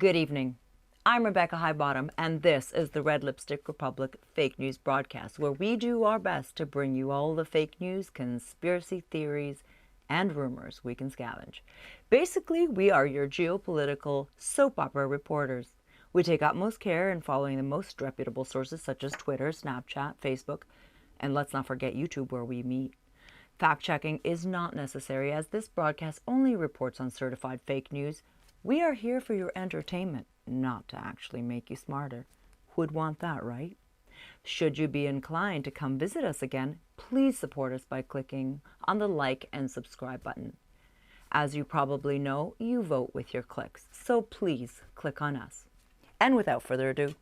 Good evening. I'm Rebecca Highbottom, and this is the Red Lipstick Republic fake news broadcast, where we do our best to bring you all the fake news, conspiracy theories, and rumors we can scavenge. Basically, we are your geopolitical soap opera reporters. We take utmost care in following the most reputable sources such as Twitter, Snapchat, Facebook, and let's not forget YouTube, where we meet. Fact-checking is not necessary, as this broadcast only reports on certified fake news. We are here for your entertainment, not to actually make you smarter. Who'd want that, right? Should you be inclined to come visit us again, please support us by clicking on the like and subscribe button. As you probably know, you vote with your clicks, so please click on us. And without further ado,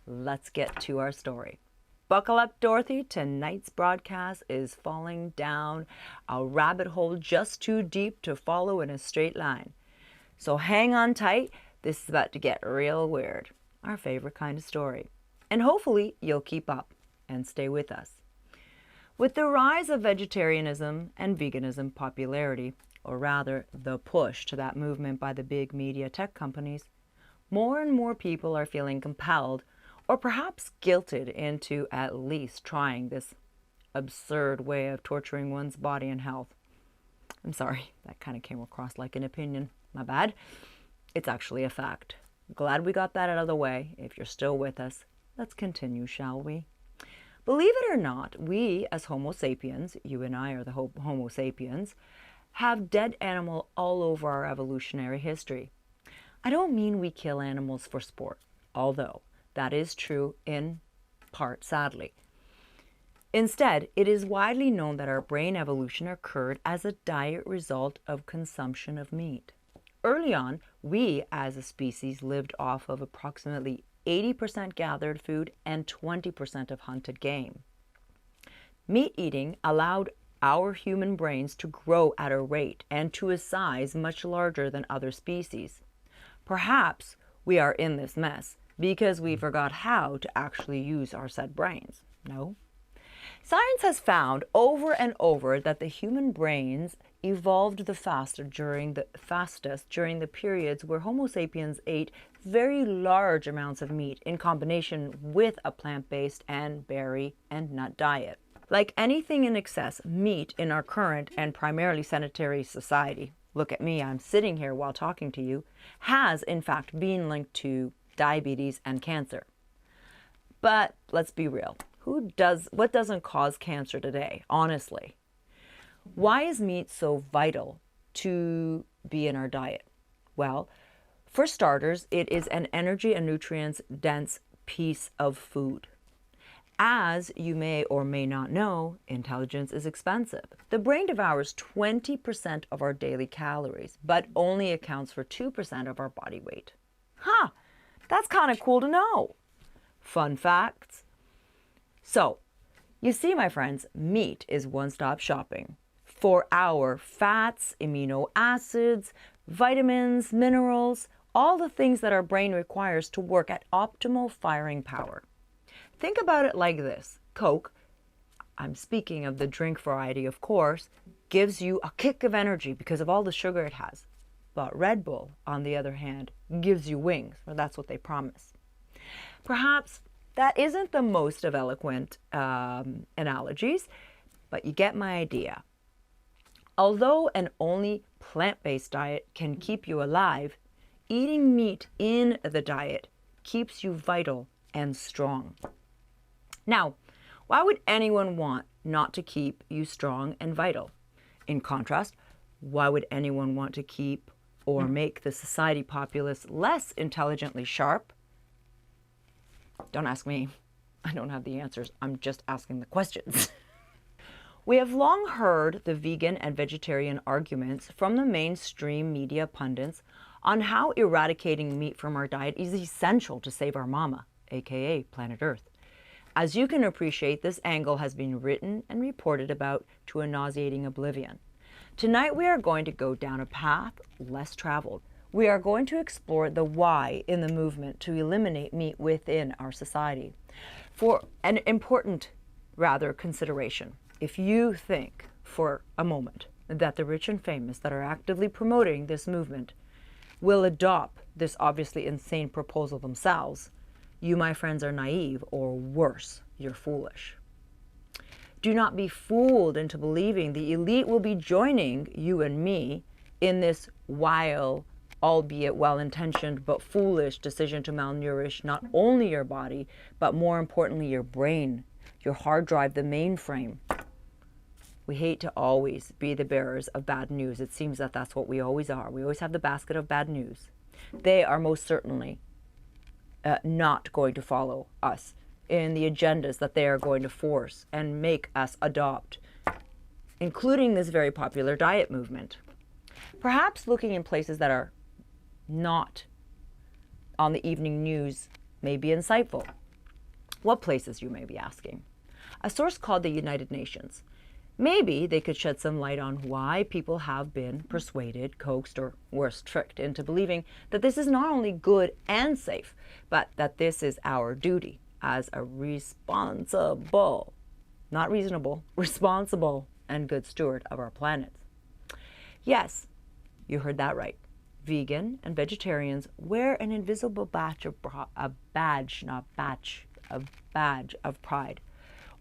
let's get to our story. Buckle up, Dorothy. Tonight's broadcast is falling down a rabbit hole just too deep to follow in a straight line. So hang on tight. This is about to get real weird. Our favorite kind of story. And hopefully you'll keep up and stay with us. With the rise of vegetarianism and veganism popularity, or rather the push to that movement by the big media tech companies, more and more people are feeling compelled or perhaps guilted into at least trying this absurd way of torturing one's body and health. I'm sorry, that kind of came across like an opinion. My bad. It's actually a fact. Glad we got that out of the way. If you're still with us, let's continue, shall we? Believe it or not, we as Homo sapiens, you and I are the Homo sapiens, have dead animal all over our evolutionary history. I don't mean we kill animals for sport, although that is true in part, sadly. Instead, it is widely known that our brain evolution occurred as a direct result of consumption of meat. Early on, we as a species lived off of approximately 80% gathered food and 20% of hunted game. Meat eating allowed our human brains to grow at a rate and to a size much larger than other species. Perhaps we are in this mess because we forgot how to actually use our said brains. No? Science has found over and over that the human brains evolved the fastest during the periods where Homo sapiens ate very large amounts of meat in combination with a plant-based and berry and nut diet. Like anything in excess, meat in our current and primarily sedentary society, look at me, I'm sitting here while talking to you, has in fact been linked to diabetes and cancer. But let's be real. What doesn't cause cancer today, honestly? Why is meat so vital to be in our diet? Well, for starters, it is an energy and nutrients dense piece of food. As you may or may not know, intelligence is expensive. The brain devours 20% of our daily calories, but only accounts for 2% of our body weight. Huh, that's kind of cool to know. Fun facts. So, you see, my friends, meat is one-stop shopping for our fats, amino acids, vitamins, minerals, all the things that our brain requires to work at optimal firing power. Think about it like this. Coke, I'm speaking of the drink variety, of course, gives you a kick of energy because of all the sugar it has. But Red Bull, on the other hand, gives you wings, or that's what they promise. Perhaps that isn't the most of eloquent analogies, but you get my idea. Although an only plant-based diet can keep you alive, eating meat in the diet keeps you vital and strong. Now, why would anyone want not to keep you strong and vital? In contrast, why would anyone want to keep or make the society populace less intelligently sharp? Don't ask me. I don't have the answers. I'm just asking the questions. We have long heard the vegan and vegetarian arguments from the mainstream media pundits on how eradicating meat from our diet is essential to save our mama, aka planet Earth. As you can appreciate, this angle has been written and reported about to a nauseating oblivion. Tonight we are going to go down a path less traveled. We are going to explore the why in the movement to eliminate meat within our society. For an important, consideration, if you think for a moment that the rich and famous that are actively promoting this movement will adopt this obviously insane proposal themselves, you, my friends, are naive, or worse, you're foolish. Do not be fooled into believing the elite will be joining you and me in this wild, albeit well-intentioned but foolish decision to malnourish not only your body, but more importantly your brain, your hard drive, the mainframe. We hate to always be the bearers of bad news. It seems that that's what we always are. We always have the basket of bad news. They are most certainly not going to follow us in the agendas that they are going to force and make us adopt, including this very popular diet movement. Perhaps looking in places that are not on the evening news may be insightful. What places, you may be asking? A source called the United Nations. Maybe they could shed some light on why people have been persuaded, coaxed, or worse, tricked into believing that this is not only good and safe, but that this is our duty as a responsible, not reasonable, responsible and good steward of our planet. Yes, you heard that right. Vegan and vegetarians wear an invisible badge of pride,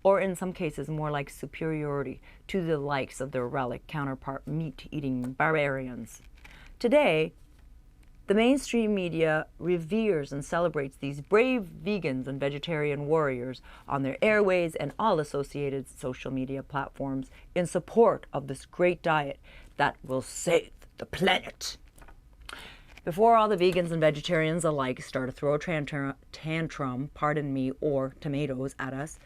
or in some cases more like superiority to the likes of their relic counterpart meat-eating barbarians. Today, the mainstream media reveres and celebrates these brave vegans and vegetarian warriors on their airways and all associated social media platforms in support of this great diet that will save the planet. Before all the vegans and vegetarians alike start to throw a tantrum, pardon me, or tomatoes at us,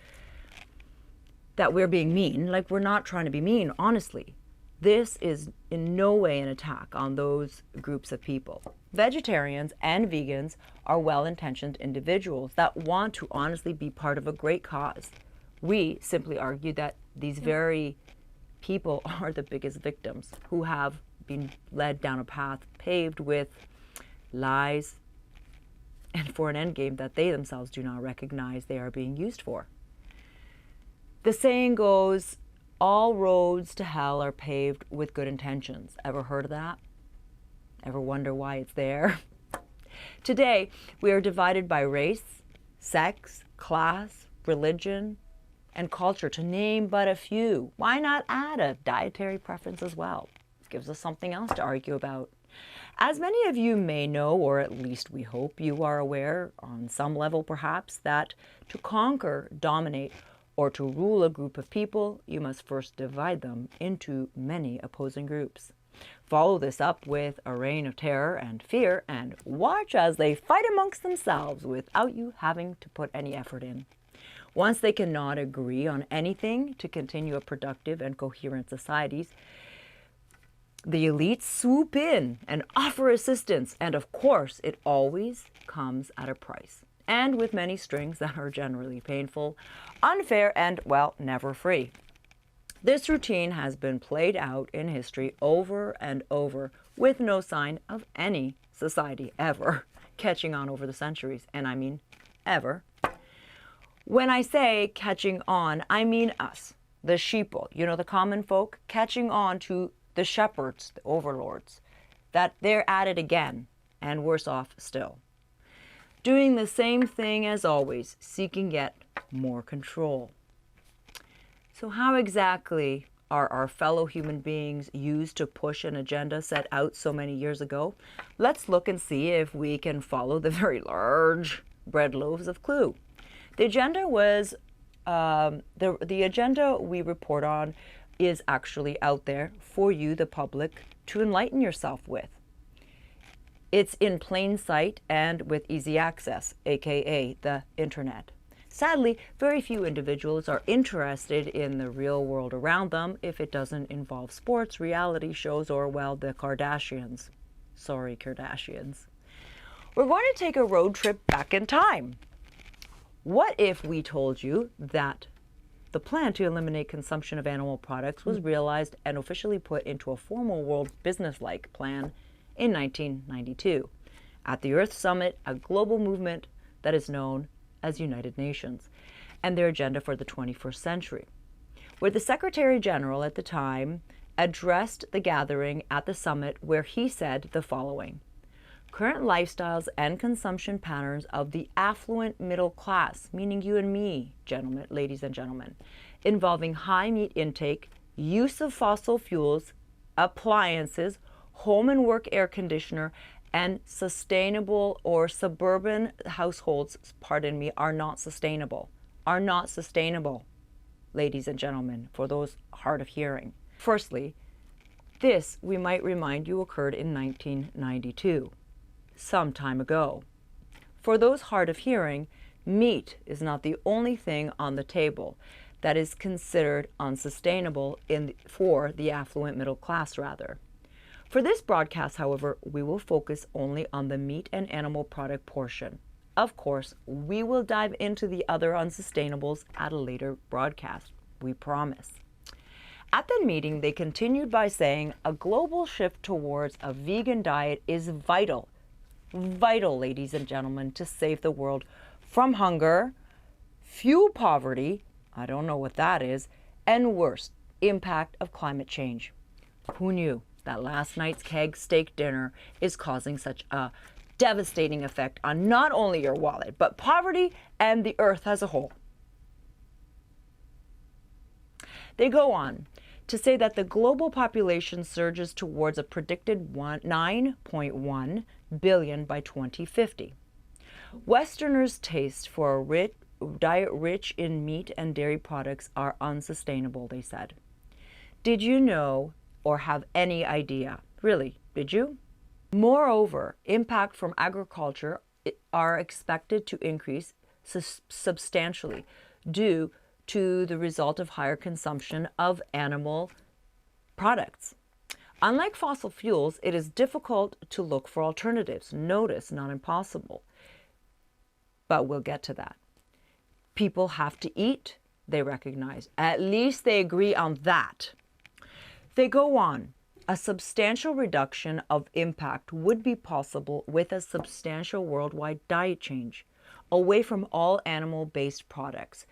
that we're being mean, like we're not trying to be mean, honestly. This is in no way an attack on those groups of people. Vegetarians and vegans are well-intentioned individuals that want to honestly be part of a great cause. We simply argue that these very people are the biggest victims who have been led down a path paved with lies and for an endgame that they themselves do not recognize they are being used for. The saying goes, all roads to hell are paved with good intentions. Ever heard of that? Ever wonder why it's there? Today, we are divided by race, sex, class, religion, and culture, to name but a few. Why not add a dietary preference as well? It gives us something else to argue about. As many of you may know, or at least we hope you are aware, on some level perhaps, that to conquer, dominate, or to rule a group of people, you must first divide them into many opposing groups. Follow this up with a reign of terror and fear, and watch as they fight amongst themselves without you having to put any effort in. Once they cannot agree on anything to continue a productive and coherent societies, the elites swoop in and offer assistance, and of course, it always comes at a price, and with many strings that are generally painful, unfair, and, well, never free. This routine has been played out in history over and over with no sign of any society ever catching on over the centuries, and I mean ever. When I say catching on, I mean us, the sheeple, the common folk, catching on to the shepherds, the overlords, that they're at it again, and worse off still. Doing the same thing as always, seeking yet more control. So how exactly are our fellow human beings used to push an agenda set out so many years ago? Let's look and see if we can follow the very large bread loaves of clue. The agenda was, the agenda we report on is actually out there for you, the public, to enlighten yourself with. It's in plain sight and with easy access, aka the internet. Sadly, very few individuals are interested in the real world around them if it doesn't involve sports, reality shows, or, well, the Kardashians. Sorry, Kardashians. We're going to take a road trip back in time. What if we told you that the plan to eliminate consumption of animal products was realized and officially put into a formal world business-like plan in 1992 at the Earth Summit, a global movement that is known as United Nations, and their agenda for the 21st century, where the Secretary General at the time addressed the gathering at the summit, where he said the following: Current lifestyles and consumption patterns of the affluent middle class, meaning you and me, gentlemen, ladies and gentlemen, involving high meat intake, use of fossil fuels, appliances, home and work air conditioner, and sustainable or suburban households, pardon me, are not sustainable. Are not sustainable, ladies and gentlemen, for those hard of hearing. Firstly, this, we might remind you, occurred in 1992, some time ago. For those hard of hearing, meat is not the only thing on the table that is considered unsustainable for the affluent middle class, rather. For this broadcast, however, we will focus only on the meat and animal product portion. Of course, we will dive into the other unsustainables at a later broadcast, we promise. At the meeting, they continued by saying a global shift towards a vegan diet is vital, ladies and gentlemen, to save the world from hunger, fuel poverty, I don't know what that is, and worse, impact of climate change. Who knew that last night's keg steak dinner is causing such a devastating effect on not only your wallet, but poverty and the earth as a whole? They go on to say that the global population surges towards a predicted 9.1 billion by 2050. Westerners' taste for a diet rich in meat and dairy products are unsustainable, they said. Did you know or have any idea? Really, did you? Moreover, impact from agriculture are expected to increase substantially due to the result of higher consumption of animal products. Unlike fossil fuels, it is difficult to look for alternatives. Notice, not impossible. But we'll get to that. People have to eat, they recognize. At least they agree on that. They go on. A substantial reduction of impact would be possible with a substantial worldwide diet change, away from all animal-based products.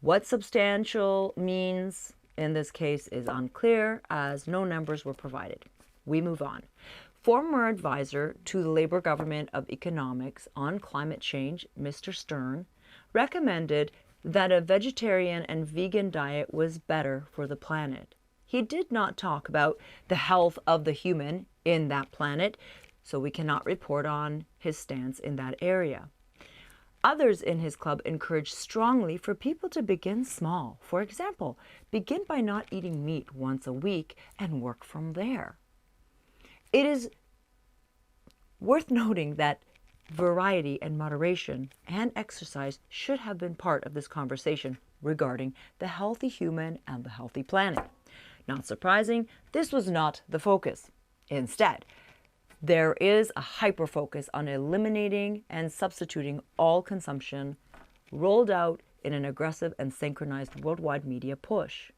What substantial means in this case is unclear, as no numbers were provided. We move on. Former advisor to the Labour Government of Economics on climate change, Mr. Stern, recommended that a vegetarian and vegan diet was better for the planet. He did not talk about the health of the human in that planet, so we cannot report on his stance in that area. Others in his club encouraged strongly for people to begin small. For example, begin by not eating meat once a week and work from there. It is worth noting that variety and moderation and exercise should have been part of this conversation regarding the healthy human and the healthy planet. Not surprising, this was not the focus. Instead, there is a hyper-focus on eliminating and substituting all consumption, rolled out in an aggressive and synchronized worldwide media push.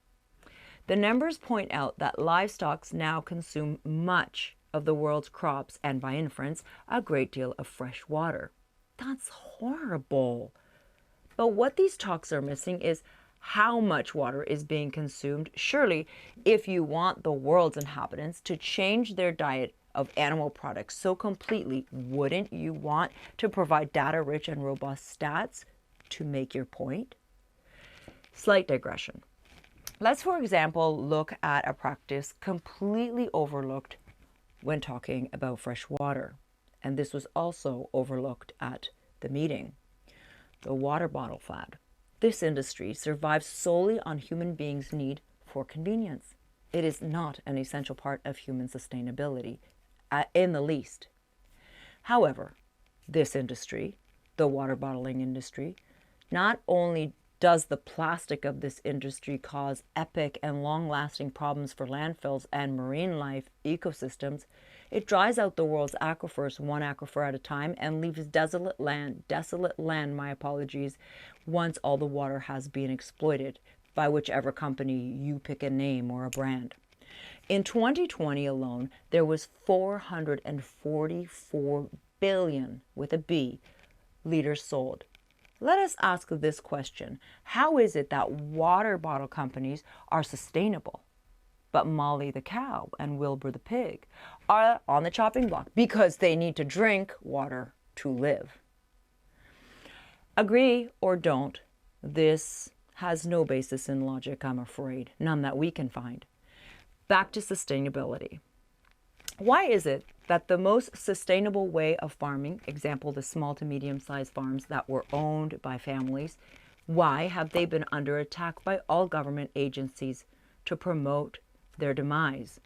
The numbers point out that livestock now consume much of the world's crops and, by inference, a great deal of fresh water. That's horrible. But what these talks are missing is how much water is being consumed. Surely, if you want the world's inhabitants to change their diet of animal products so completely, wouldn't you want to provide data-rich and robust stats to make your point? Slight digression. Let's, for example, look at a practice completely overlooked when talking about fresh water. And this was also overlooked at the meeting. The water bottle fad. This industry survives solely on human beings' need for convenience. It is not an essential part of human sustainability in the least. However, this industry, the water bottling industry, not only does the plastic of this industry cause epic and long-lasting problems for landfills and marine life ecosystems, it dries out the world's aquifers one aquifer at a time and leaves desolate land, once all the water has been exploited by whichever company you pick a name or a brand. In 2020 alone, there was 444 billion, with a B, liters sold. Let us ask this question. How is it that water bottle companies are sustainable? but Molly the cow and Wilbur the pig are on the chopping block because they need to drink water to live. Agree or don't, this has no basis in logic, I'm afraid, none that we can find. Back to sustainability. Why is it that the most sustainable way of farming, example the small to medium-sized farms that were owned by families, why have they been under attack by all government agencies to promote their demise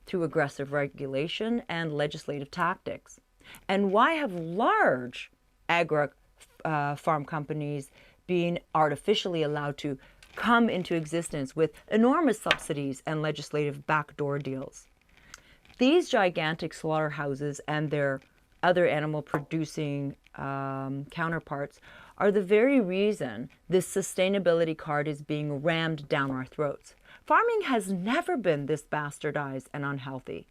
through aggressive regulation and legislative tactics? And why have large farm companies been artificially allowed to come into existence with enormous subsidies and legislative backdoor deals? These gigantic slaughterhouses and their other animal producing counterparts are the very reason this sustainability card is being rammed down our throats. Farming has never been this bastardized and unhealthy.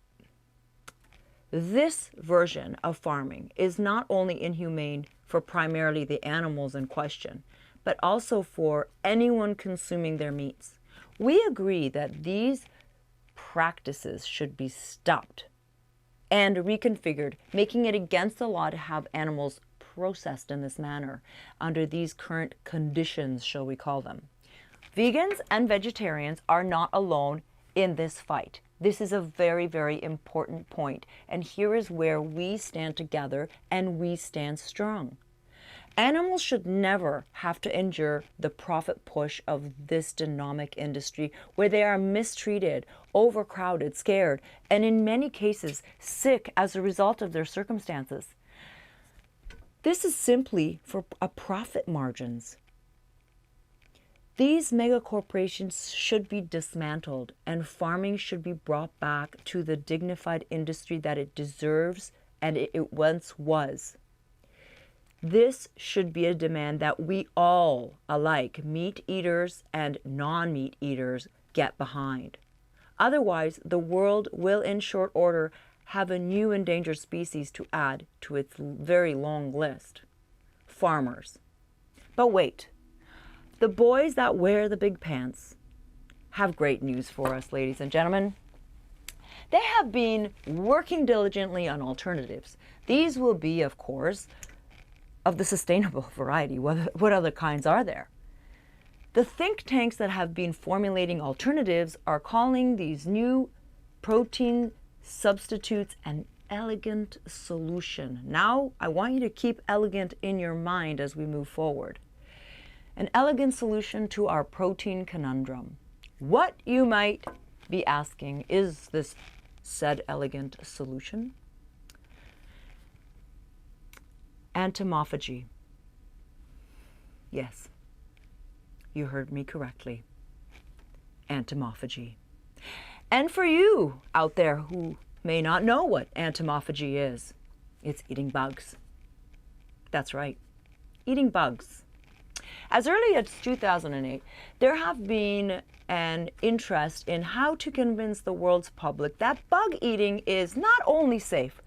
This version of farming is not only inhumane for primarily the animals in question, but also for anyone consuming their meats. We agree that these practices should be stopped and reconfigured, making it against the law to have animals processed in this manner under these current conditions, shall we call them. Vegans and vegetarians are not alone in this fight. This is a very, very important point, and here is where we stand together and we stand strong. Animals should never have to endure the profit push of this dynamic industry where they are mistreated, overcrowded, scared, and in many cases sick as a result of their circumstances. This is simply for profit margins. These mega corporations should be dismantled and farming should be brought back to the dignified industry that it deserves and it once was. This should be a demand that we all alike, meat eaters and non-meat eaters, get behind. Otherwise, the world will in short order have a new endangered species to add to its very long list. Farmers. But wait, the boys that wear the big pants have great news for us, ladies and gentlemen. They have been working diligently on alternatives. These will be, of course, of the sustainable variety. What other kinds are there? The think tanks that have been formulating alternatives are calling these new protein substitutes an elegant solution. Now, I want you to keep elegant in your mind as we move forward. An elegant solution to our protein conundrum. What, you might be asking, is this said elegant solution? Entomophagy. Yes, you heard me correctly. Entomophagy. And for you out there who may not know what entomophagy is, it's eating bugs. That's right, eating bugs. As early as 2008, there have been an interest in how to convince the world's public that bug eating is not only safe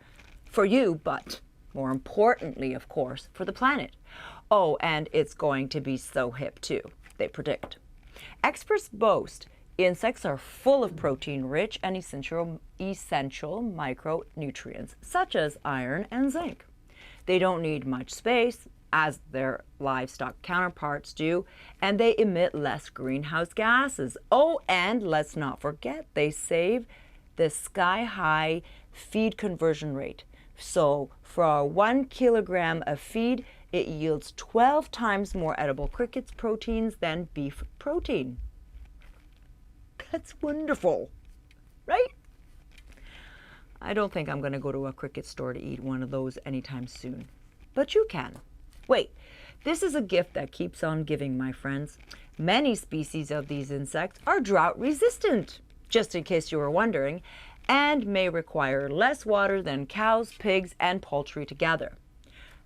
for you, but more importantly, of course, for the planet. Oh, and it's going to be so hip too, they predict. Experts boast insects are full of protein-rich and essential micronutrients, such as iron and zinc. They don't need much space, as their livestock counterparts do, and they emit less greenhouse gases. Oh, and let's not forget, they save the sky-high feed conversion rate. So for 1 kilogram of feed, it yields 12 times more edible crickets proteins than beef protein. That's wonderful, right? I don't think I'm going to go to a cricket store to eat one of those anytime soon, but you can. Wait, this is a gift that keeps on giving, my friends. Many species of these insects are drought resistant, just in case you were wondering, and may require less water than cows, pigs, and poultry together.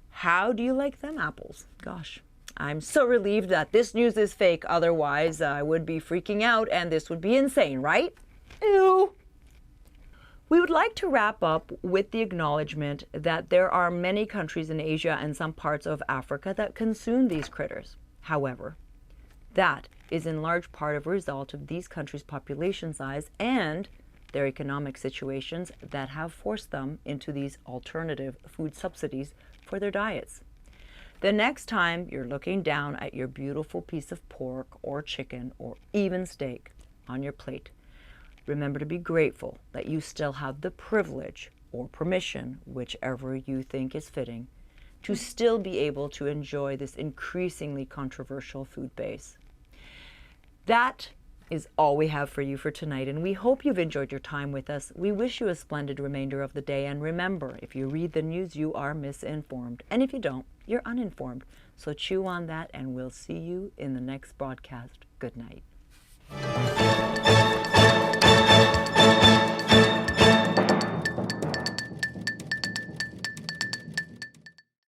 How do you like them apples? Gosh, I'm so relieved that this news is fake. Otherwise, I would be freaking out and this would be insane, right? Ew. We would like to wrap up with the acknowledgement that there are many countries in Asia and some parts of Africa that consume these critters. However, that is in large part a result of these countries' population size and their economic situations that have forced them into these alternative food subsidies for their diets. The next time you're looking down at your beautiful piece of pork or chicken or even steak on your plate, remember to be grateful that you still have the privilege or permission, whichever you think is fitting, to still be able to enjoy this increasingly controversial food base. That is all we have for you for tonight, and we hope you've enjoyed your time with us. We wish you a splendid remainder of the day, and remember, if you read the news, you are misinformed, and if you don't, you're uninformed. So chew on that, and we'll see you in the next broadcast. Good night.